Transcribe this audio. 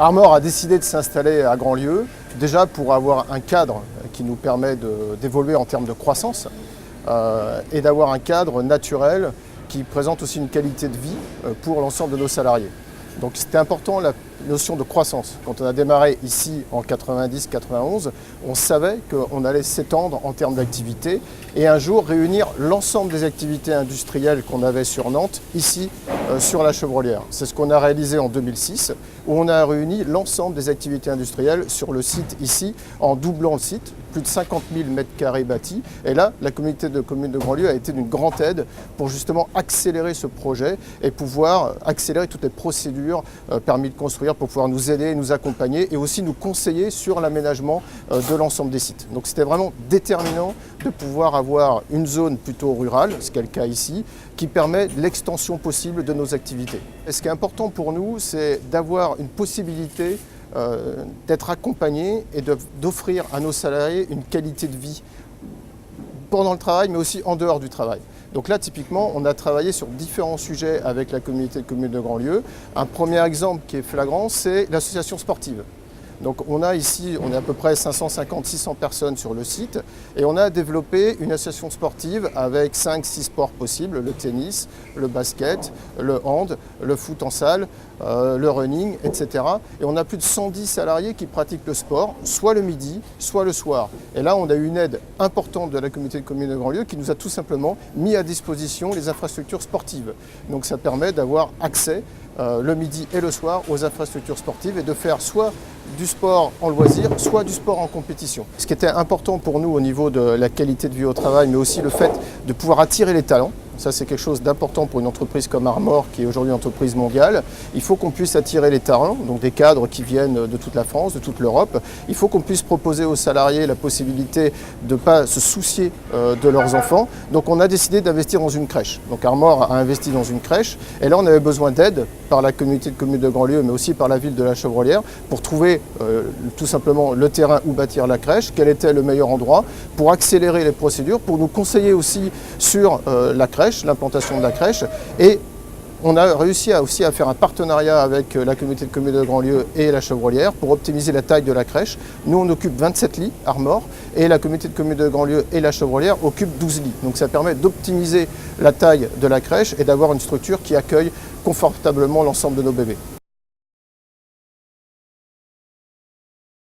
Armor a décidé de s'installer à Grandlieu, déjà pour avoir un cadre qui nous permet d'évoluer en termes de croissance et d'avoir un cadre naturel qui présente aussi une qualité de vie pour l'ensemble de nos salariés. Donc c'était important la notion de croissance. Quand on a démarré ici en 90-91, on savait qu'on allait s'étendre en termes d'activité et un jour réunir l'ensemble des activités industrielles qu'on avait sur Nantes, ici sur la Chevrolière. C'est ce qu'on a réalisé en 2006, où on a réuni l'ensemble des activités industrielles sur le site ici, en doublant le site, plus de 50 000 m² bâtis. Et là, la communauté de communes de Grandlieu a été d'une grande aide pour justement accélérer ce projet et pouvoir accélérer toutes les procédures permis de construire pour pouvoir nous aider, nous accompagner et aussi nous conseiller sur l'aménagement de l'ensemble des sites. Donc c'était vraiment déterminant de pouvoir avoir une zone plutôt rurale, ce qui est le cas ici, qui permet l'extension possible de nos activités. Et ce qui est important pour nous, c'est d'avoir une possibilité d'être accompagné et d'offrir à nos salariés une qualité de vie pendant le travail, mais aussi en dehors du travail. Donc là, typiquement, on a travaillé sur différents sujets avec la communauté de communes de Grandlieu. Un premier exemple qui est flagrant, c'est l'association sportive. Donc on a ici, on est à peu près 550-600 personnes sur le site et on a développé une association sportive avec 5-6 sports possibles, le tennis, le basket, le hand, le foot en salle, le running, etc. Et on a plus de 110 salariés qui pratiquent le sport, soit le midi, soit le soir. Et là, on a eu une aide importante de la communauté de communes de Grandlieu qui nous a tout simplement mis à disposition les infrastructures sportives. Donc ça permet d'avoir accès le midi et le soir aux infrastructures sportives et de faire soit du sport en loisir, soit du sport en compétition. Ce qui était important pour nous au niveau de la qualité de vie au travail, mais aussi le fait de pouvoir attirer les talents. Ça, c'est quelque chose d'important pour une entreprise comme Armor, qui est aujourd'hui une entreprise mondiale. Il faut qu'on puisse attirer les talents, donc des cadres qui viennent de toute la France, de toute l'Europe. Il faut qu'on puisse proposer aux salariés la possibilité de ne pas se soucier de leurs enfants. Donc on a décidé d'investir dans une crèche. Donc Armor a investi dans une crèche. Et là, on avait besoin d'aide par la communauté de communes de Grandlieu, mais aussi par la ville de la Chevrolière, pour trouver tout simplement le terrain où bâtir la crèche, quel était le meilleur endroit, pour accélérer les procédures, pour nous conseiller aussi sur la crèche, l'implantation de la crèche, et on a réussi aussi à faire un partenariat avec la communauté de communes de Grandlieu et la Chevrolière pour optimiser la taille de la crèche. Nous, on occupe 27 lits, Armor, et la communauté de communes de Grandlieu et la Chevrolière occupent 12 lits. Donc ça permet d'optimiser la taille de la crèche et d'avoir une structure qui accueille confortablement l'ensemble de nos bébés.